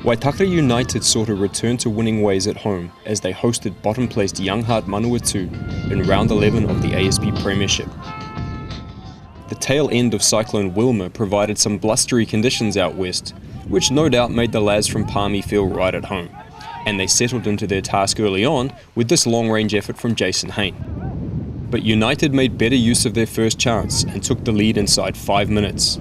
Waitakere United sought a return to winning ways at home as they hosted bottom-placed Youngheart Manawatu in round 11 of the ASB Premiership. The tail end of Cyclone Wilma provided some blustery conditions out west, which no doubt made the lads from Palmy feel right at home, and they settled into their task early on with this long-range effort from Jason Hayne. But United made better use of their first chance and took the lead inside 5 minutes.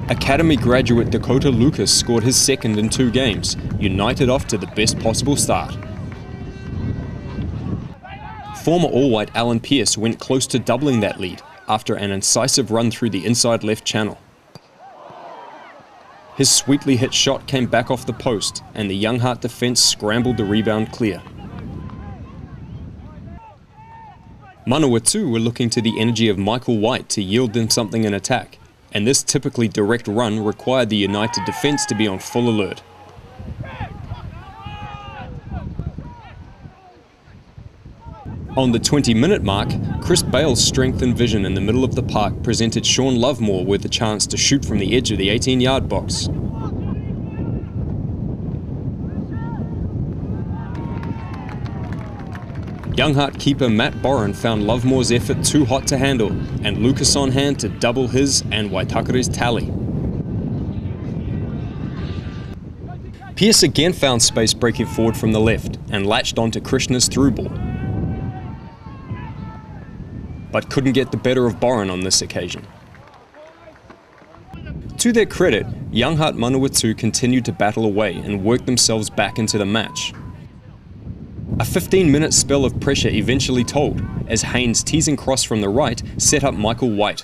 Academy graduate Dakota Lucas scored his second in 2 games, United off to the best possible start. Former All-White Alan Pearce went close to doubling that lead after an incisive run through the inside left channel. His sweetly hit shot came back off the post and the Youngheart defence scrambled the rebound clear. Manawatu were looking to the energy of Michael White to yield them something in attack, and this typically direct run required the United defence to be on full alert. On the 20-minute mark, Chris Bale's strength and vision in the middle of the park presented Sean Lovemore with a chance to shoot from the edge of the 18-yard box. Youngheart keeper Matt Boren found Lovemore's effort too hot to handle, and Lucas on hand to double his and Waitakere's tally. Pearce again found space breaking forward from the left and latched onto Krishna's through ball, but couldn't get the better of Boren on this occasion. To their credit, Youngheart Manawatu continued to battle away and work themselves back into the match. A 15-minute spell of pressure eventually told, as Haynes' teasing cross from the right set up Michael White.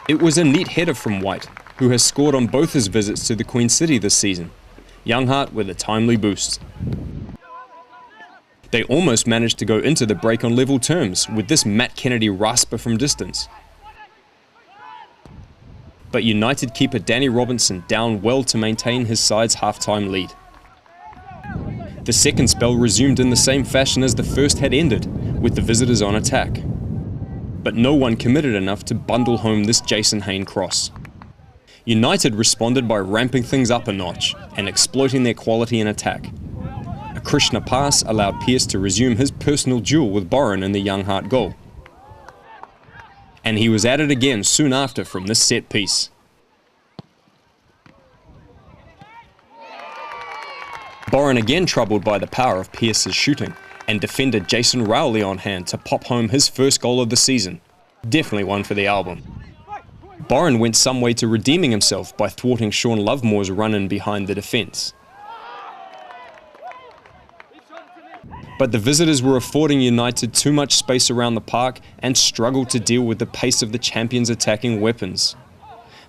It was a neat header from White, who has scored on both his visits to the Queen City this season. Youngheart with a timely boost. They almost managed to go into the break on level terms with this Matt Kennedy rasper from distance. But United keeper Danny Robinson down well to maintain his side's half-time lead. The second spell resumed in the same fashion as the first had ended, with the visitors on attack. But no one committed enough to bundle home this Jason Hayne cross. United responded by ramping things up a notch and exploiting their quality in attack. A Krishna pass allowed Pearce to resume his personal duel with Boren in the Youngheart goal. And he was at it again soon after from this set piece. Boren again troubled by the power of Pearce's shooting, and defender Jason Rowley on hand to pop home his first goal of the season. Definitely one for the album. Boren went some way to redeeming himself by thwarting Sean Lovemore's run-in behind the defence. But the visitors were affording United too much space around the park and struggled to deal with the pace of the champions' attacking weapons.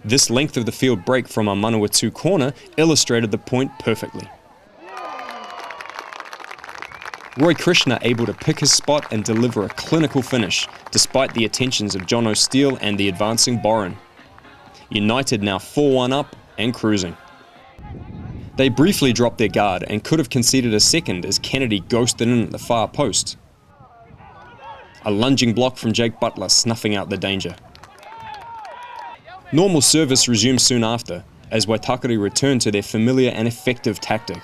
This length of the field break from a Manawatu corner illustrated the point perfectly. Roy Krishna able to pick his spot and deliver a clinical finish, despite the attentions of John O'Steele and the advancing Boren. United now 4-1 up and cruising. They briefly dropped their guard and could have conceded a second as Kennedy ghosted in at the far post. A lunging block from Jake Butler snuffing out the danger. Normal service resumed soon after, as Waitakere returned to their familiar and effective tactic.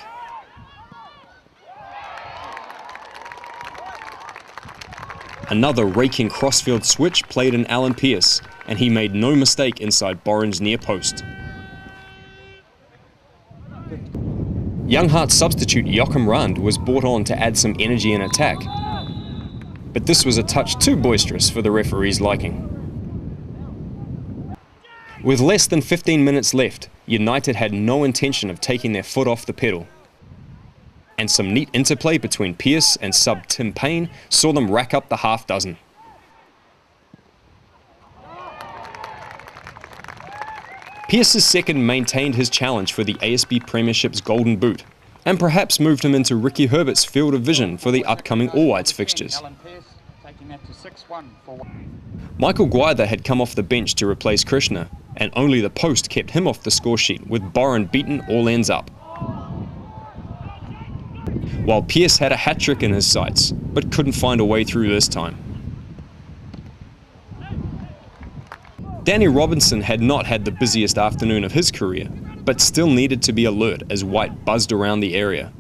Another raking crossfield switch played in Alan Pearce, and he made no mistake inside Boren's near post. Youngheart substitute Joachim Rand was brought on to add some energy and attack, but this was a touch too boisterous for the referee's liking. With less than 15 minutes left, United had no intention of taking their foot off the pedal, and some neat interplay between Pearce and sub Tim Payne saw them rack up the half dozen. Pearce's second maintained his challenge for the ASB Premiership's Golden Boot, and perhaps moved him into Ricky Herbert's field of vision for the upcoming All Whites fixtures. Michael Guida had come off the bench to replace Krishna, and only the post kept him off the score sheet, with Boren beaten all ends up. While Pearce had a hat-trick in his sights, but couldn't find a way through this time. Danny Robinson had not had the busiest afternoon of his career, but still needed to be alert as White buzzed around the area.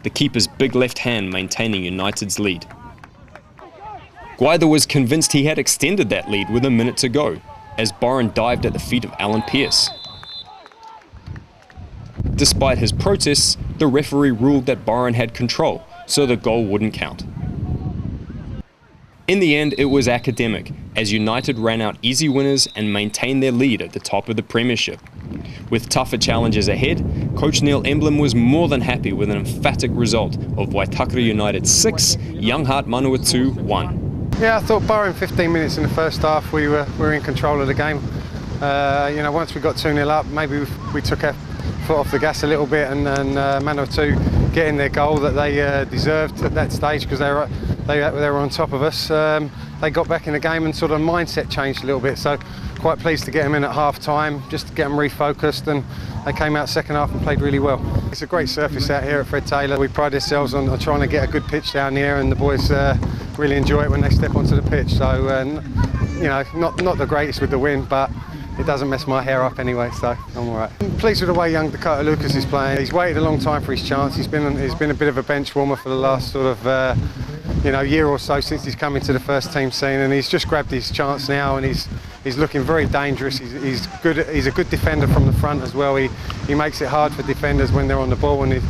The keeper's big left hand maintaining United's lead. Guida was convinced he had extended that lead with a minute to go, as Byron dived at the feet of Alan Pearce. Despite his protests, the referee ruled that Byron had control, so the goal wouldn't count. In the end, it was academic, as United ran out easy winners and maintained their lead at the top of the Premiership. With tougher challenges ahead, Coach Neil Emblem was more than happy with an emphatic result of Waitakere United 6, Youngheart Manawatu 1. Yeah, I thought barring 15 minutes in the first half, we were in control of the game. Once we got 2-0 up, maybe we took our foot off the gas a little bit, and Manawatu getting their goal that they deserved at that stage because they were on top of us. They got back in the game and sort of mindset changed a little bit. So quite pleased to get them in at half time, just to get them refocused, and they came out second half and played really well. It's a great surface out here at Fred Taylor. We pride ourselves on trying to get a good pitch down here, and the boys really enjoy it when they step onto the pitch. So not the greatest with the wind, but it doesn't mess my hair up anyway, so I'm all right. I'm pleased with the way young Dakota Lucas is playing. He's waited a long time for his chance. He's been a bit of a bench warmer for the last sort of year or so since he's come into the first team scene, and he's just grabbed his chance now, and he's looking very dangerous. He's good. He's a good defender from the front as well. He makes it hard for defenders when they're on the ball, and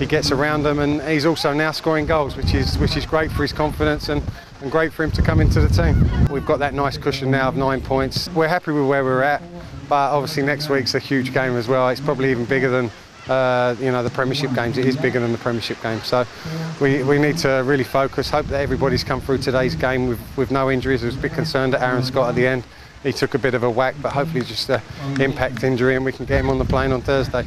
he gets around them, and he's also now scoring goals, which is great for his confidence and great for him to come into the team. We've got that nice cushion now of 9 points. We're happy with where we're at, but obviously next week's a huge game as well. It's probably even bigger than the Premiership games. It is bigger than the Premiership game, so we need to really focus. Hope that everybody's come through today's game with no injuries. I was a bit concerned at Aaron Scott at the end. He took a bit of a whack, but hopefully just an impact injury, and we can get him on the plane on Thursday.